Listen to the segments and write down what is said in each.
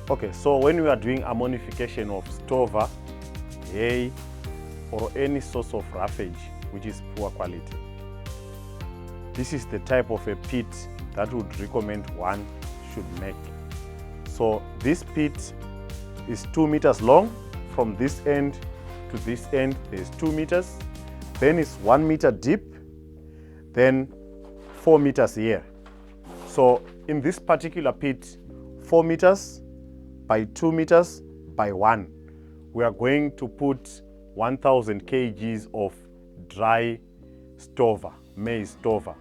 Okay, so when we are doing ammonification of stover, hay, or any source of roughage which is poor quality, this is the type of a pit that would recommend one should make. So this pit is 2 meters long. From this end to this end there is 2 meters, then it's 1 meter deep, then 4 meters here. So in this particular pit, 4 meters by 2 meters by 1, we are going to put 1000 kgs of dry stover, maize stover.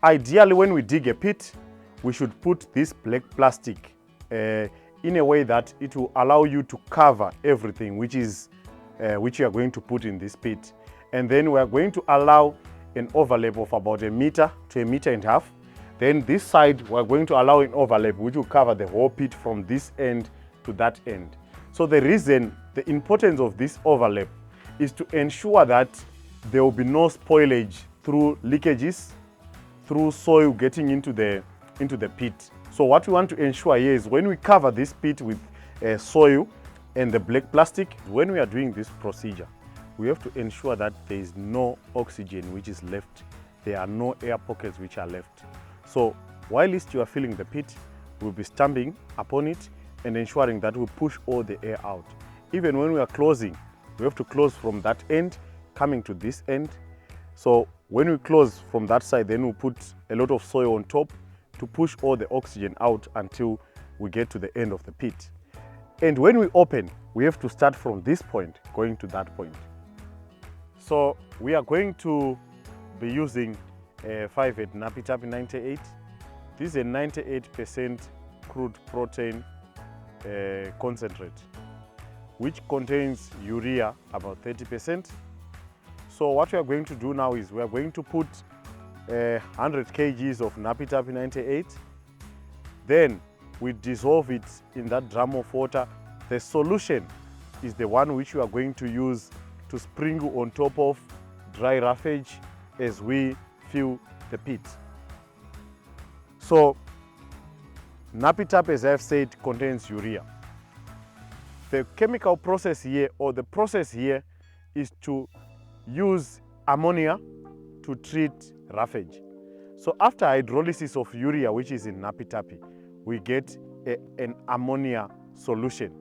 Ideally, when we dig a pit, we should put this black plastic in a way that it will allow you to cover everything which you are going to put in this pit. And then we are going to allow an overlap of about 1 meter to 1.5 meters. Then this side, we are going to allow an overlap which will cover the whole pit from this end to that end. So the importance of this overlap is to ensure that there will be no spoilage through leakages, through soil getting into the pit. So what we want to ensure here is when we cover this pit with soil and the black plastic, when we are doing this procedure, we have to ensure that there is no oxygen which is left. There are no air pockets which are left. So while you are filling the pit, we'll be stamping upon it and ensuring that we push all the air out. Even when we are closing, we have to close from that end coming to this end. So when we close from that side, then we'll put a lot of soil on top to push all the oxygen out until we get to the end of the pit. And when we open, we have to start from this point going to that point. So we are going to be using Fivet Nhapi Tapi 98. This is a 98% crude protein concentrate, which contains urea about 30%. So what we are going to do now is we are going to put 100 kgs of Nhapi Tapi 98. Then we dissolve it in that drum of water. The solution is the one which we are going to use to sprinkle on top of dry roughage as we fill the pit. So Nhapi Tapi, as I've said, contains urea. The chemical process here, or the process here, is to use ammonia to treat roughage. So after hydrolysis of urea, which is in Nhapi Tapi, we get an ammonia solution.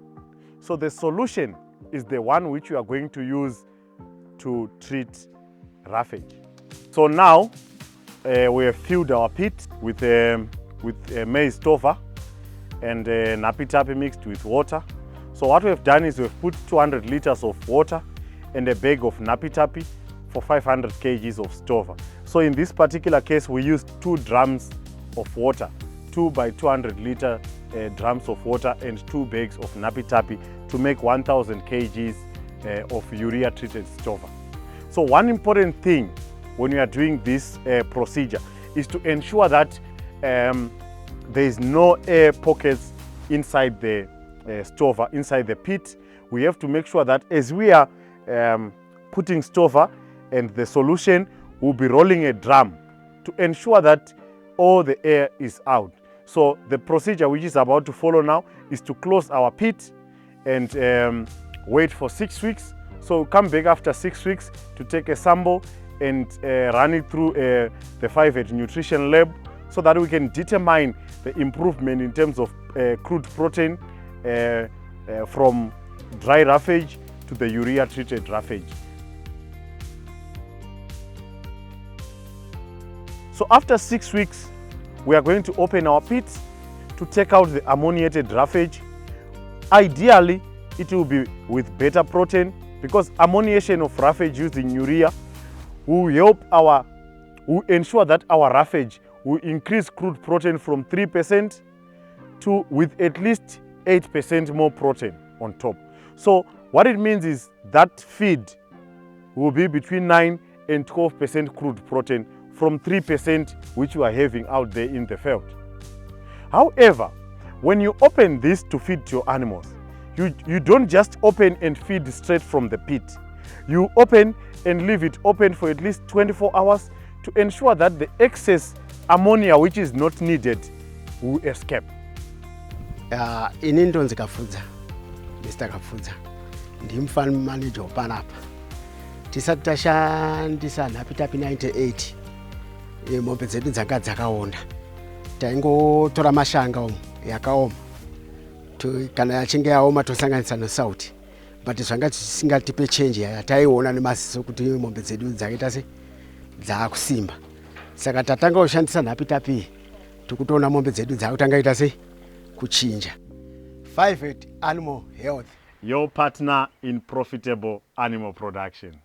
So the solution is the one which we are going to use to treat roughage. So now we have filled our pit with maize stover and Nhapi Tapi mixed with water. So what we have done is we've put 200 liters of water and a bag of Nhapi Tapi for 500 kgs of stover. So in this particular case, we used 2 drums of water, 2 by 200 liter drums of water and 2 bags of Nhapi Tapi to make 1000 kgs of urea treated stover. So one important thing when you are doing this procedure is to ensure that there is no air pockets inside the stover, inside the pit. We have to make sure that as we are putting stover and the solution, will be rolling a drum to ensure that all the air is out. So the procedure which is about to follow now is to close our pit and wait for 6 weeks. So we'll come back after 6 weeks to take a sample and run it through the Fivet Nutrition Lab so that we can determine the improvement in terms of crude protein from dry roughage to the urea treated roughage. So after 6 weeks, we are going to open our pit to take out the ammoniated roughage. Ideally, it will be with better protein because ammoniation of roughage using urea will ensure that our roughage will increase crude protein from 3% to with at least 8% more protein on top. So what it means is that feed will be between 9 and 12% crude protein from 3% which you are having out there in the field. However, when you open this to feed to your animals, you don't just open and feed straight from the pit. You open and leave it open for at least 24 hours to ensure that the excess ammonia which is not needed will escape. Ini ndonzi Kafudza, Mr. Kafudza. Ndi farm manager panapa. Tisati tashandisa Nhapi Tapi 98. Mombe dzedu dzanga dzakaonda. Taingotora mashanga yakaoma. Kana yachinge yaoma tosanganisa nosauti. But zvanga zvisingatipe change yataiona nemaziso kuti mombe dzedu dzakaita se dzakusimba. Saka tatanga kushandisa Nhapi Tapi tikutoona mombe dzedu dzakutanga ita se kuchinja. Fivet Animal Health, your partner in profitable animal production.